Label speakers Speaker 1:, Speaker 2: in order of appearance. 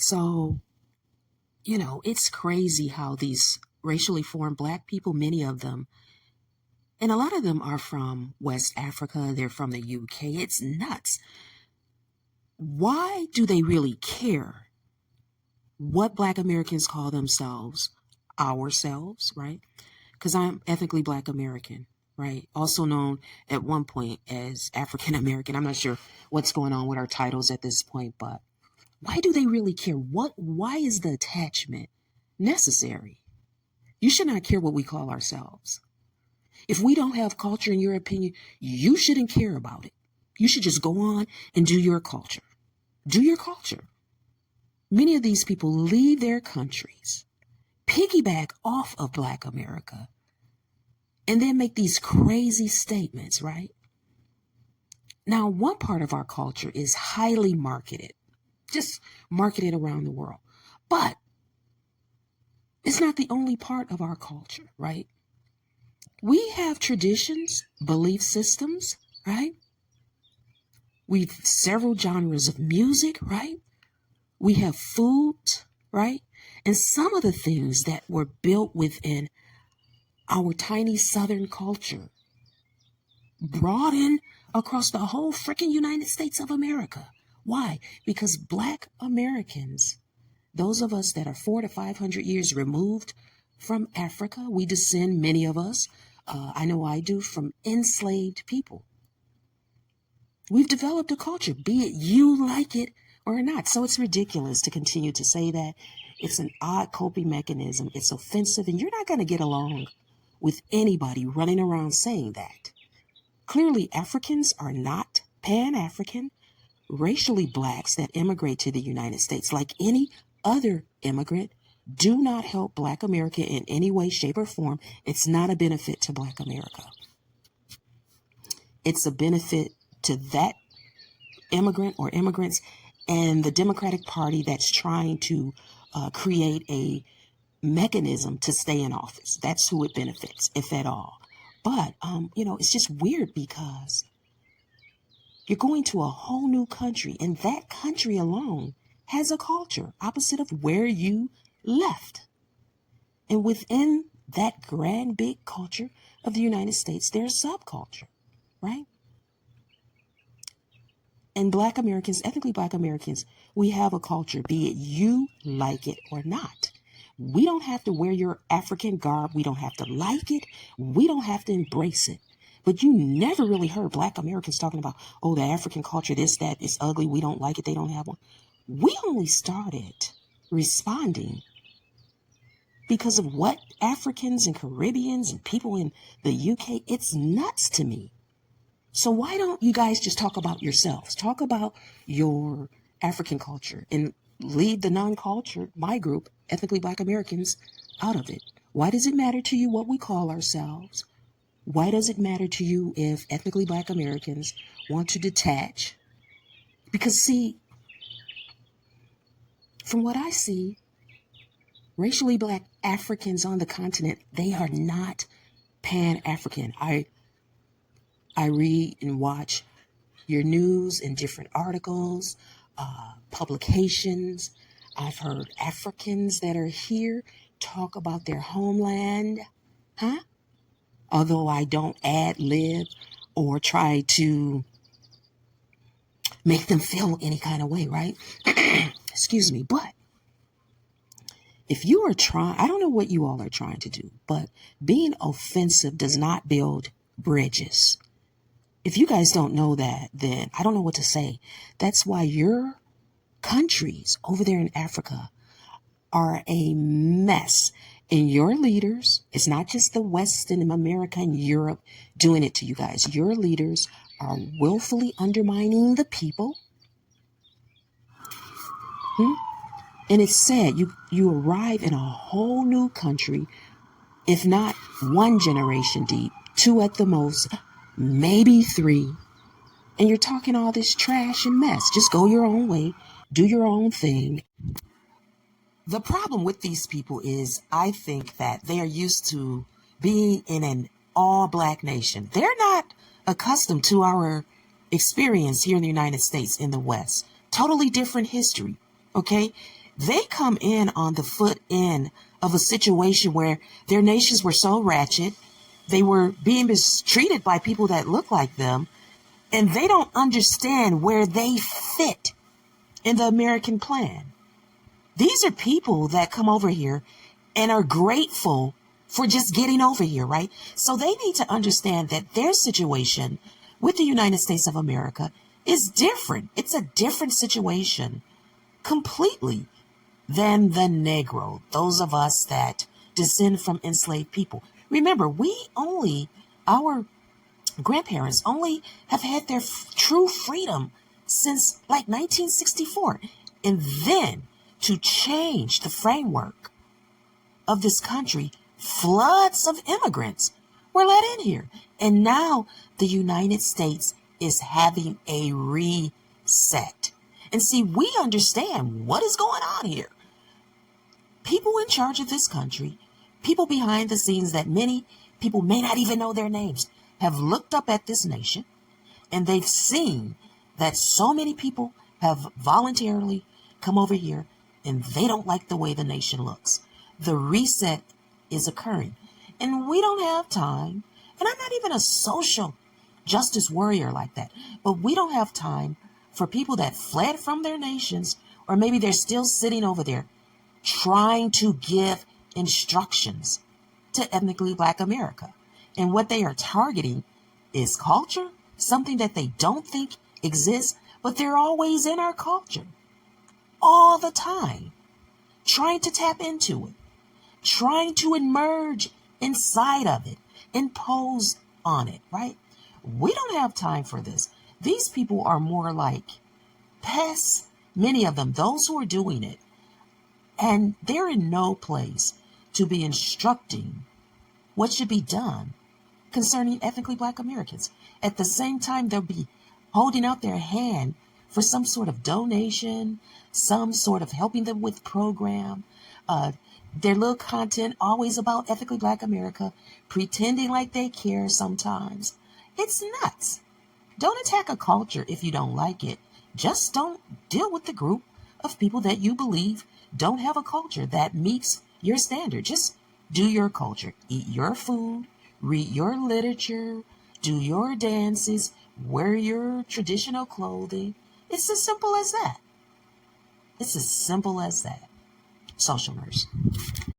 Speaker 1: So, it's crazy how these racially formed black people, many of them, and a lot of them are from West Africa, they're from the UK. It's nuts. Why do they really care what Black Americans call themselves, ourselves, right? Because I'm ethnically Black American, right? Also known at one point as African American. I'm not sure what's going on with our titles at this point, but why do they really care? Why is the attachment necessary? You should not care what we call ourselves. If we don't have culture, in your opinion, you shouldn't care about it. You should just go on and do your culture. Do your culture. Many of these people leave their countries, piggyback off of Black America, and then make these crazy statements, right? Now, one part of our culture is highly marketed, just marketed around the world. But it's not the only part of our culture, right? We have traditions, belief systems, right? We've several genres of music, right? We have food, right? And some of the things that were built within our tiny Southern culture brought in across the whole freaking United States of America. Why? Because Black Americans, those of us that are 400 to 500 years removed from Africa, we descend, many of us, I know I do, from enslaved people. We've developed a culture, be it you like it or not. So it's ridiculous to continue to say that. It's an odd coping mechanism. It's offensive, and you're not going to get along with anybody running around saying that. Clearly, Africans are not Pan-African, racially blacks that immigrate to the United States, like any other immigrant, do not help Black America in any way, shape, or form. It's not a benefit to Black America. It's a benefit to that immigrant or immigrants and the Democratic Party that's trying to create a mechanism to stay in office. That's who it benefits, if at all. But, it's just weird because you're going to a whole new country, and that country alone has a culture opposite of where you left. And within that grand big culture of the United States, there's subculture, right? And Black Americans, ethnically Black Americans, we have a culture, be it you like it or not. We don't have to wear your African garb. We don't have to like it. We don't have to embrace it. But you never really heard Black Americans talking about, oh, the African culture, this, that, is ugly. We don't like it. They don't have one. We only started responding because of what Africans and Caribbeans and people in the UK, it's nuts to me. So why don't you guys just talk about yourselves? Talk about your African culture and leave the non-cultured, my group, ethnically Black Americans, out of it. Why does it matter to you what we call ourselves? Why does it matter to you if ethnically Black Americans want to detach? Because see, from what I see, racially Black Africans on the continent, they are not Pan-African. I read and watch your news and different articles, publications. I've heard Africans that are here talk about their homeland, although I don't ad-lib or try to make them feel any kind of way, right? Excuse me. But if you are trying, I don't know what you all are trying to do, but being offensive does not build bridges. If you guys don't know that, then I don't know what to say. That's why your countries over there in Africa are a mess. And your leaders, it's not just the West and America and Europe doing it to you guys. Your leaders are willfully undermining the people. And it's sad. You arrive in a whole new country, if not one generation deep, two at the most, maybe three, and you're talking all this trash and mess. Just go your own way, do your own thing. The problem with these people is I think that they are used to being in an all-Black nation. They're not accustomed to our experience here in the United States, in the West. Totally different history, okay? They come in on the foot end of a situation where their nations were so ratchet. They were being mistreated by people that look like them, and they don't understand where they fit in the American plan. These are people that come over here and are grateful for just getting over here, right? So they need to understand that their situation with the United States of America is different. It's a different situation completely than the Negro, those of us that descend from enslaved people. Remember, our grandparents only have had their true freedom since like 1964. And then to change the framework of this country, floods of immigrants were let in here. And now the United States is having a reset. And see, we understand what is going on here. People in charge of this country, people behind the scenes that many people may not even know their names, have looked up at this nation, and they've seen that so many people have voluntarily come over here and they don't like the way the nation looks. The reset is occurring, and we don't have time. And I'm not even a social justice warrior like that, but we don't have time for people that fled from their nations, or maybe they're still sitting over there trying to give instructions to ethnically Black America. And what they are targeting is culture, something that they don't think exists, but they're always in our culture all the time, trying to tap into it, trying to emerge inside of it, impose on it, right? We don't have time for this. These people are more like pests, many of them, those who are doing it. And they're in no place to be instructing what should be done concerning ethnically Black Americans. At the same time, they'll be holding out their hand for some sort of donation, some sort of helping them with program. Their little content always about ethnically Black America, pretending like they care sometimes. It's nuts. Don't attack a culture if you don't like it. Just don't deal with the group of people that you believe don't have a culture that meets your standard. Just do your culture. Eat your food, read your literature, do your dances, wear your traditional clothing. It's as simple as that. It's as simple as that. Social nurse.